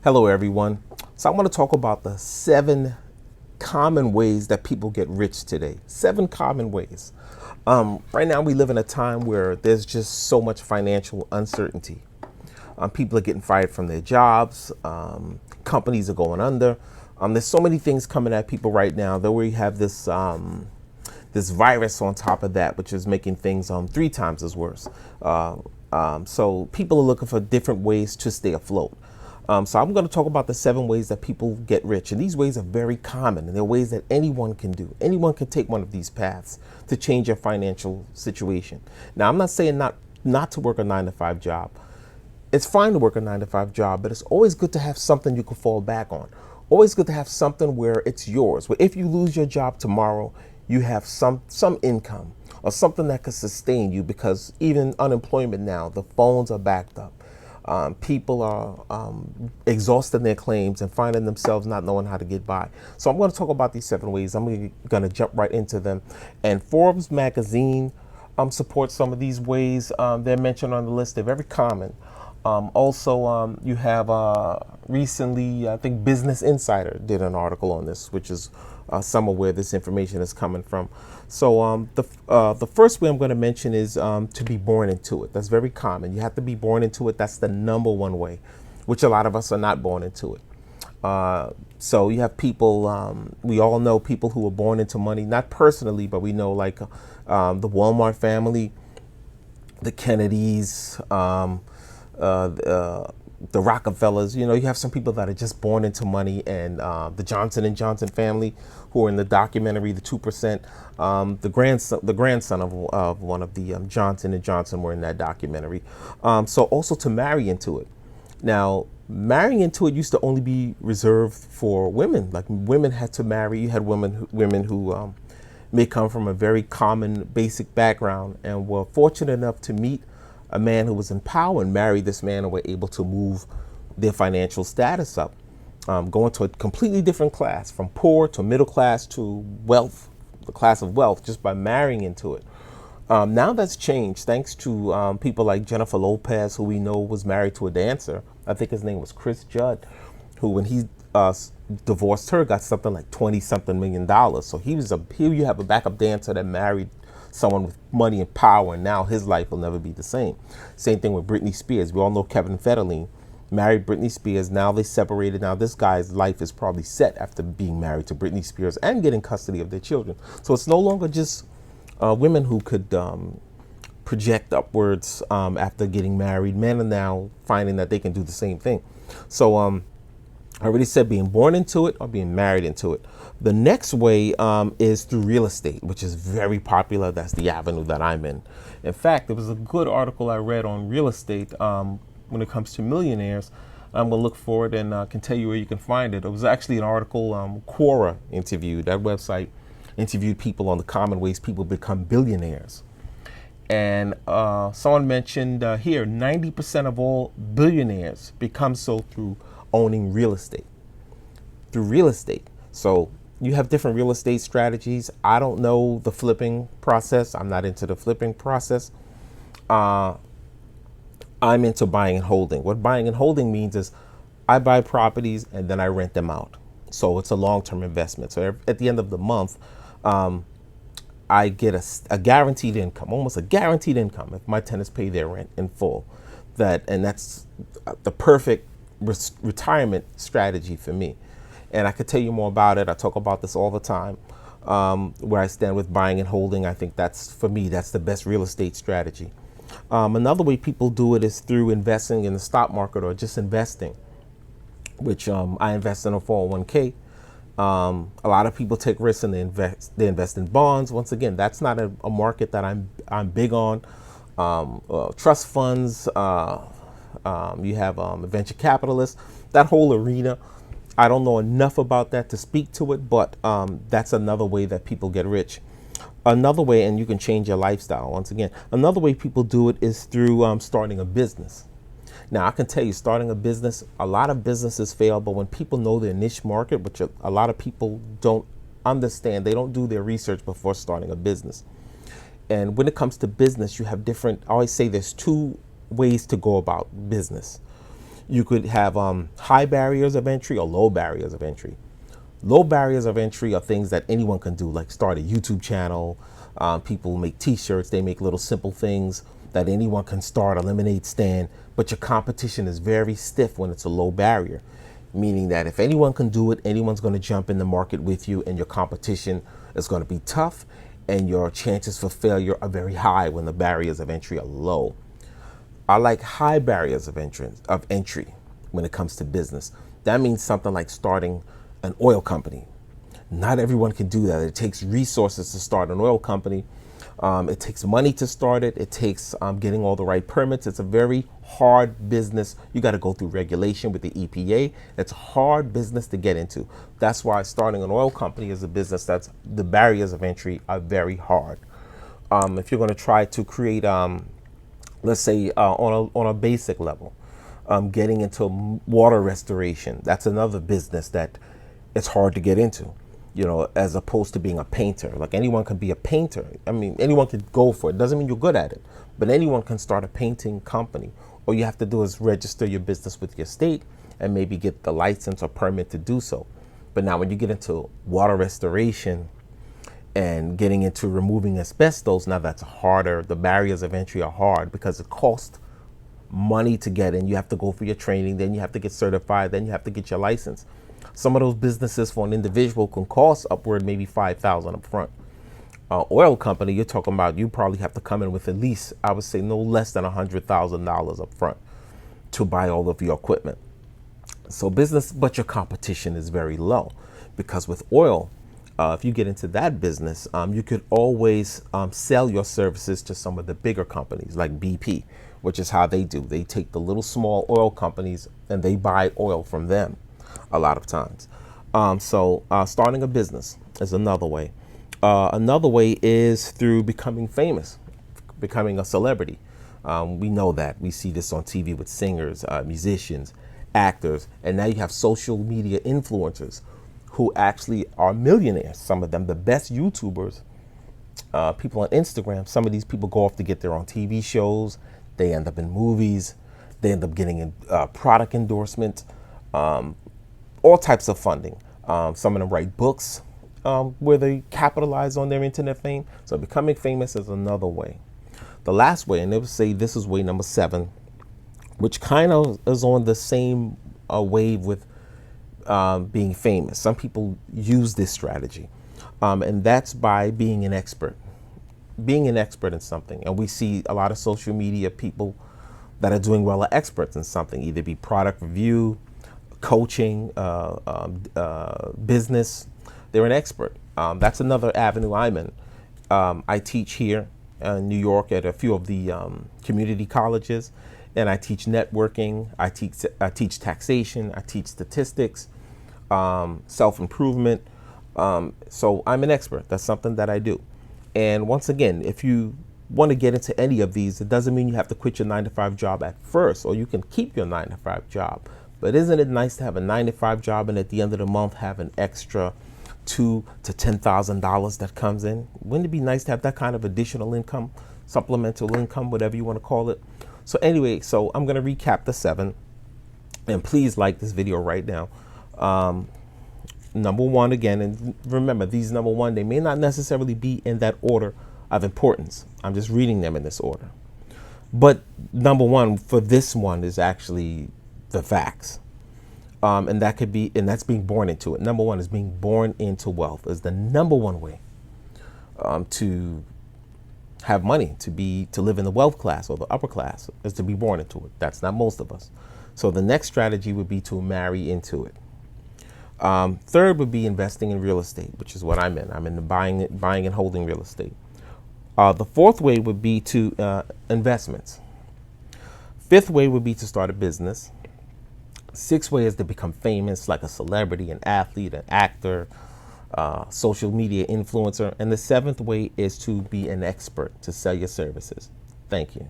Hello, everyone. So I want to talk about the 7 common ways that people get rich today. 7 common ways. Right now, we live in a time where there's just so much financial uncertainty. People are getting fired from their jobs. Companies are going under. There's so many things coming at people right now that we have this virus on top of that, which is making things 3 times as worse. So people are looking for different ways to stay afloat. So I'm going to talk about the 7 ways that people get rich. And these ways are very common, and they're ways that anyone can do. Anyone can take one of these paths to change your financial situation. Now, I'm not saying not to work a 9-to-5 job. It's fine to work a 9-to-5 job, but it's always good to have something you can fall back on. Always good to have something where it's yours. Where if you lose your job tomorrow, you have some income or something that could sustain you, because even unemployment now, the phones are backed up. People are exhausting their claims and finding themselves not knowing how to get by. So I'm going to talk about these 7 ways. I'm going to jump right into them. And Forbes magazine supports some of these ways. They're mentioned on the list. They're very common. Also, you have recently, I think Business Insider did an article on this, which is some of where this information is coming from. So the first way I'm going to mention is to be born into it. That's very common. You have to be born into it. That's the #1 way, which a lot of us are not born into it. So you have people, we all know people who were born into money, not personally, but we know like the Walmart family, the Kennedys, the Rockefellers. You know, you have some people that are just born into money, and the Johnson and Johnson family, who are in the documentary, the 2%. The grandson of one of the Johnson and Johnson were in that documentary. So also to marry into it. Now, marrying into it used to only be reserved for women. Like women had to marry. You had women who may come from a very common, basic background and were fortunate enough to meet a man who was in power and married this man, and were able to move their financial status up, going to a completely different class, from poor to middle class to wealth, the class of wealth, just by marrying into it. Now that's changed thanks to people like Jennifer Lopez, who we know was married to a dancer. I think his name was Chris Judd, who when he divorced her got something like $20-something million. So here you have a backup dancer that married someone with money and power, and now his life will never be the same. Same thing with Britney Spears. We all know Kevin Federline married Britney Spears. Now they separated. Now this guy's life is probably set after being married to Britney Spears and getting custody of their children. So it's no longer just women who could project upwards after getting married. Men are now finding that they can do the same thing. So I already said being born into it or being married into it. The next way is through real estate, which is very popular. That's the avenue that I'm in. In fact, there was a good article I read on real estate when it comes to millionaires. I'm going to look for it and can tell you where you can find it. It was actually an article Quora interviewed. That website interviewed people on the common ways people become billionaires. And someone mentioned here, 90% of all billionaires become so through owning real estate. Through real estate. So you have different real estate strategies. I don't know the flipping process. I'm not into the flipping process. I'm into buying and holding. What buying and holding means is I buy properties and then I rent them out. So it's a long-term investment. So at the end of the month, I get a guaranteed income, almost a guaranteed income if my tenants pay their rent in full. And that's the perfect retirement strategy for me. And I could tell you more about it. I talk about this all the time, where I stand with buying and holding. I think for me, that's the best real estate strategy. Another way people do it is through investing in the stock market or just investing, which I invest in a 401k. A lot of people take risks and they invest in bonds. Once again, that's not a market that I'm big on. Trust funds, you have venture capitalists, that whole arena. I don't know enough about that to speak to it, but that's another way that people get rich. Another way, and you can change your lifestyle. Once again, another way people do it is through starting a business. Now, I can tell you, starting a business, a lot of businesses fail, but when people know their niche market, which a lot of people don't understand, they don't do their research before starting a business. And when it comes to business, you have I always say there's 2 ways to go about business. You could have high barriers of entry or low barriers of entry. Low barriers of entry are things that anyone can do, like start a YouTube channel. People make t-shirts, they make little simple things that anyone can start, a lemonade stand, but your competition is very stiff when it's a low barrier, meaning that if anyone can do it, anyone's going to jump in the market with you, and your competition is going to be tough, and your chances for failure are very high when the barriers of entry are low. I like high barriers of entry when it comes to business. That means something like starting an oil company. Not everyone can do that. It takes resources to start an oil company. It takes money to start it. It takes getting all the right permits. It's a very hard business. You got to go through regulation with the EPA. It's a hard business to get into. That's why starting an oil company is a business that's the barriers of entry are very hard. If you're going to try to create, let's say on a basic level, getting into water restoration, that's another business that it's hard to get into, you know, as opposed to being a painter. Like anyone can be a painter. I mean, anyone could go for it. Doesn't mean you're good at it, but anyone can start a painting company. All you have to do is register your business with your state and maybe get the license or permit to do so. But now when you get into water restoration and getting into removing asbestos, now that's harder. The barriers of entry are hard because it costs money to get in. You have to go for your training, then you have to get certified, then you have to get your license. Some of those businesses for an individual can cost upward maybe $5,000 up front. Oil company, you're talking about, you probably have to come in with at least, I would say, no less than $100,000 up front to buy all of your equipment. So business, but your competition is very low, because with oil, if you get into that business, you could always sell your services to some of the bigger companies like BP, which is how they do. They take the little small oil companies and they buy oil from them a lot of times. So starting a business is another way. Another way is through becoming famous, becoming a celebrity. We know that. We see this on TV with singers, musicians, actors, and now you have social media influencers who actually are millionaires. Some of them, the best YouTubers, people on Instagram, some of these people go off to get their own TV shows. They end up in movies. They end up getting in product endorsement, all types of funding. Some of them write books where they capitalize on their internet fame. So becoming famous is another way. The last way, and they would say this is way number 7, which kind of is on the same wave with being famous. Some people use this strategy, and that's by being an expert. Being an expert in something. And we see a lot of social media people that are doing well are experts in something, either be product review, coaching, business. They're an expert. That's another avenue I'm in. I teach here in New York at a few of the community colleges, and I teach networking, I teach taxation, I teach statistics, self-improvement. So I'm an expert. That's something that I do. And once again, if you want to get into any of these, it doesn't mean you have to quit your 9-to-5 job at first, or you can keep your 9-to-5 job. But isn't it nice to have a 9-to-5 job and at the end of the month have an extra $2,000 to $10,000 that comes in? Wouldn't it be nice to have that kind of additional income, supplemental income, whatever you want to call it? So anyway, so I'm going to recap the 7, and please like this video right now. Number 1, again, and remember, these number 1, they may not necessarily be in that order of importance. I'm just reading them in this order. But number 1 for this one is actually the facts. And that could be, and that's being born into it. Number 1 is being born into wealth is the number 1 way to have money, to live in the wealth class or the upper class, is to be born into it. That's not most of us. So the next strategy would be to marry into it. Third would be investing in real estate, which is what I'm in. I'm in the buying and holding real estate. The 4th way would be to investments. 5th way would be to start a business. 6th way is to become famous, like a celebrity, an athlete, an actor, social media influencer. And the 7th way is to be an expert, to sell your services. Thank you.